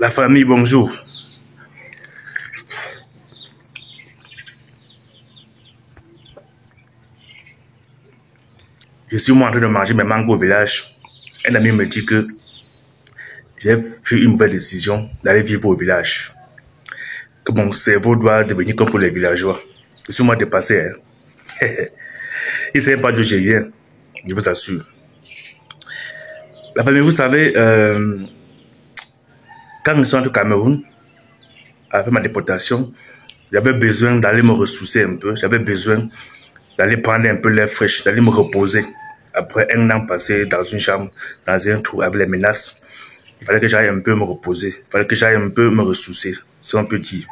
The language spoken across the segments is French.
La famille, bonjour. Je suis moi en train de manger mes mangues au village. Un ami me dit que j'ai pris une mauvaise décision d'aller vivre au village. Que mon cerveau doit devenir comme pour les villageois. Je suis moi dépassé. Hein? Il ne sait pas d'où je viens, je vous assure. La famille, vous savez, quand je suis rentré au Cameroun, après ma déportation, j'avais besoin d'aller me ressourcer un peu. J'avais besoin d'aller prendre un peu l'air fraîche, d'aller me reposer. Après un an passé dans une chambre, dans un trou avec les menaces, il fallait que j'aille un peu me reposer. Il fallait que j'aille un peu me ressourcer, si on peut dire.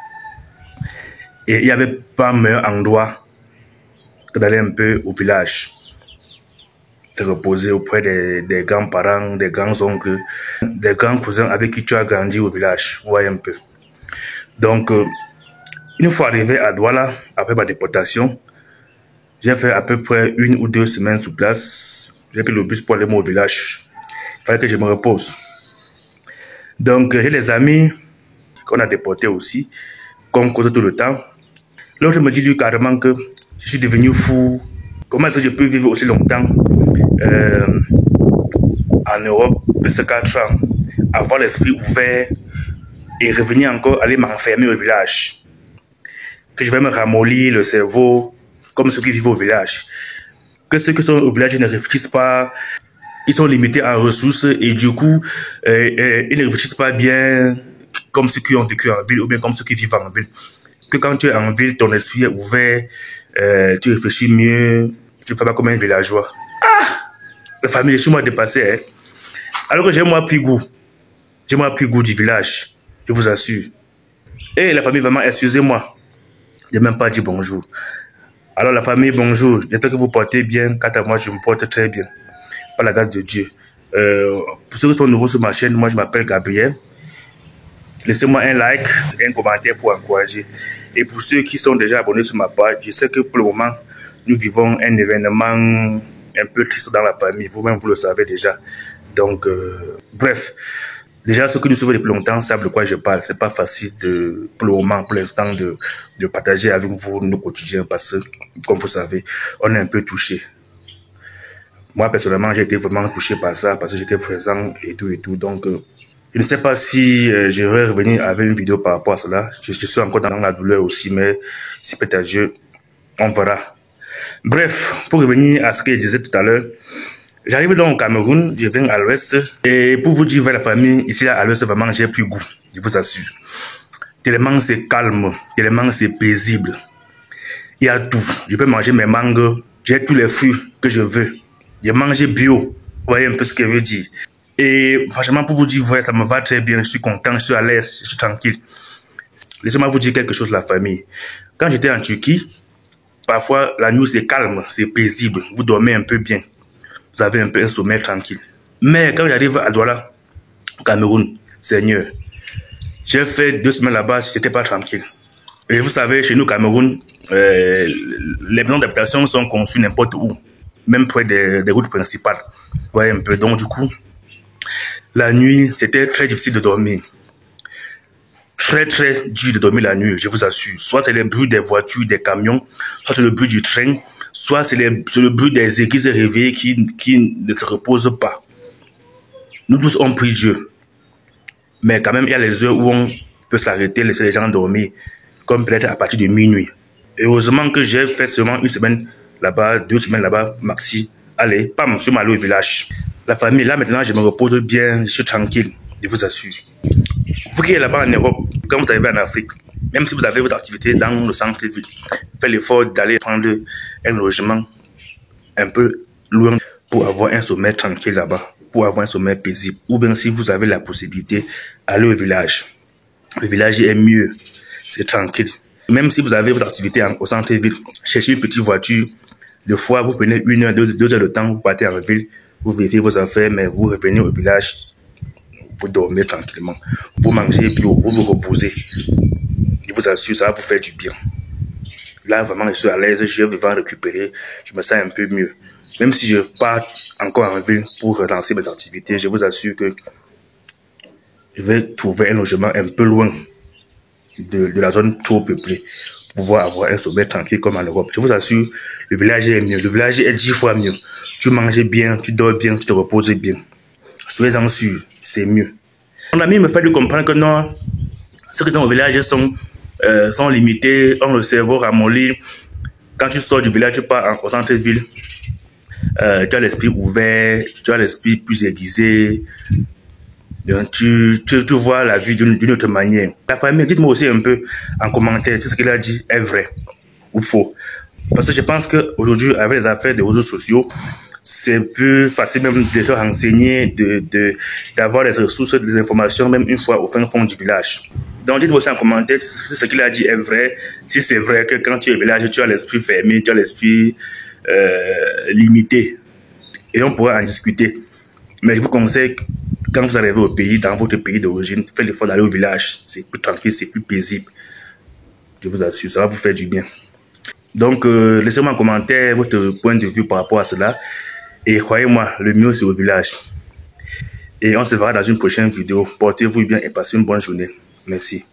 Et il n'y avait pas meilleur endroit que d'aller un peu au village. Se reposer auprès des grands-parents, des grands-oncles, des grands cousins avec qui tu as grandi au village. Ouais, un peu. Donc, une fois arrivé à Douala, après ma déportation, j'ai fait à peu près 1 ou 2 semaines sur place. J'ai pris le bus pour aller au village. Il fallait que je me repose. Donc, j'ai les amis qu'on a déportés aussi, qu'on cause tout le temps. L'autre me dit lui carrément que je suis devenu fou. Comment est-ce que je peux vivre aussi longtemps en Europe, presque 4 ans, avoir l'esprit ouvert et revenir encore aller m'enfermer au village. Que je vais me ramollir le cerveau comme ceux qui vivent au village. Que ceux qui sont au village ne réfléchissent pas, ils sont limités en ressources et du coup, ils ne réfléchissent pas bien comme ceux qui ont vécu en ville ou bien comme ceux qui vivent en ville. Que quand tu es en ville, ton esprit est ouvert, tu réfléchis mieux, tu ne fais pas comme un villageois. La famille, je suis moi dépassé. Hein? Alors que j'ai moi pris goût. J'ai moi pris goût du village, je vous assure. Et la famille, vraiment, excusez-moi. Je n'ai même pas dit bonjour. Alors la famille, bonjour. J'espère que vous portez bien. Quant à moi, je me porte très bien. Par la grâce de Dieu. Pour ceux qui sont nouveaux sur ma chaîne, moi je m'appelle Gabriel. Laissez-moi un like et un commentaire pour encourager. Et pour ceux qui sont déjà abonnés sur ma page, je sais que pour le moment, nous vivons un événement un peu triste dans la famille. Vous-même, vous le savez déjà. Donc, bref. Déjà, ceux qui nous suivent depuis longtemps savent de quoi je parle. C'est pas facile pour le moment, pour l'instant, de partager avec vous nos quotidiens parce que, comme vous savez, on est un peu touché. Moi, personnellement, j'ai été vraiment touché par ça parce que j'étais présent et tout. Donc, je ne sais pas si je vais revenir avec une vidéo par rapport à cela. Je suis encore dans la douleur aussi, mais si peut-être à Dieu, on verra. Bref, pour revenir à ce que je disais tout à l'heure, j'arrive donc au Cameroun, je viens à l'ouest. Et pour vous dire, vers la famille, ici à l'ouest, vraiment, j'ai pris goût, je vous assure. Tellement c'est calme, tellement c'est paisible. Il y a tout. Je peux manger mes mangues, j'ai tous les fruits que je veux. Je mange bio, vous voyez un peu ce que je veux dire. Et franchement, pour vous dire, ouais, ça me va très bien, je suis content, je suis à l'aise, je suis tranquille. Laissez-moi vous dire quelque chose, la famille. Quand j'étais en Turquie, parfois la nuit c'est calme, c'est paisible, vous dormez un peu bien. Vous avez un peu un sommeil tranquille. Mais quand j'arrive à Douala, au Cameroun, Seigneur, j'ai fait 2 semaines là-bas, c'était pas tranquille. Et vous savez, chez nous au Cameroun, les maisons d'habitation sont conçues n'importe où, même près des routes principales. Vous voyez un peu, donc du coup, la nuit, c'était très difficile de dormir. Très dur de dormir la nuit, je vous assure. Soit c'est le bruit des voitures, des camions, soit c'est le bruit du train, soit c'est le bruit des églises réveillées qui ne se reposent pas. Nous tous on prie Dieu. Mais quand même, il y a les heures où on peut s'arrêter, laisser les gens dormir, comme peut-être à partir de minuit. Et heureusement que j'ai fait seulement 1 semaine là-bas, 2 semaines là-bas, maxi. Allez, pam, je suis allé au village. La famille, là maintenant, je me repose bien, je suis tranquille, je vous assure. Vous qui êtes là-bas en Europe, quand vous arrivez en Afrique, même si vous avez votre activité dans le centre-ville, faites l'effort d'aller prendre un logement un peu loin pour avoir un sommeil tranquille là-bas, pour avoir un sommeil paisible. Ou bien si vous avez la possibilité, allez au village. Le village est mieux, c'est tranquille. Même si vous avez votre activité au centre-ville, cherchez une petite voiture. Des fois, vous prenez 1 heure, 2 heures de temps, vous partez en ville, vous vérifiez vos affaires, mais vous revenez au village, vous dormez tranquillement. Vous mangez bio, vous vous reposez. Je vous assure, ça va vous faire du bien. Là, vraiment, je suis à l'aise, je vais vraiment récupérer, je me sens un peu mieux. Même si je pars encore en ville pour relancer mes activités, je vous assure que je vais trouver un logement un peu loin de la zone trop peuplée pour pouvoir avoir un sommeil tranquille comme en Europe. Je vous assure, le village est mieux. Le village est 10 fois mieux. Tu manges bien, tu dors bien, tu te reposes bien. Soyez-en sûrs, c'est mieux. Mon ami me fait de comprendre que non, ceux qui sont au village sont limités, ont le cerveau ramolli. Quand tu sors du village, tu pars au centre-ville, tu as l'esprit ouvert, tu as l'esprit plus aiguisé. Donc, tu vois la vie d'une autre manière. La famille, dites-moi aussi un peu en commentaire si ce qu'il a dit est vrai ou faux. Parce que je pense qu'aujourd'hui, avec les affaires des réseaux sociaux, c'est plus facile même de te renseigner, d'avoir les ressources, des informations, même une fois au fin fond du village. Donc, dites-moi aussi en commentaire si ce qu'il a dit est vrai, si c'est vrai que quand tu es au village, tu as l'esprit fermé, tu as l'esprit limité. Et on pourra en discuter. Mais je vous conseille, quand vous arrivez au pays, dans votre pays d'origine, faites l'effort d'aller au village. C'est plus tranquille, c'est plus paisible. Je vous assure, ça va vous faire du bien. Donc, laissez-moi en commentaire votre point de vue par rapport à cela. Et croyez-moi, le mieux, c'est au village. Et on se verra dans une prochaine vidéo. Portez-vous bien et passez une bonne journée. Merci.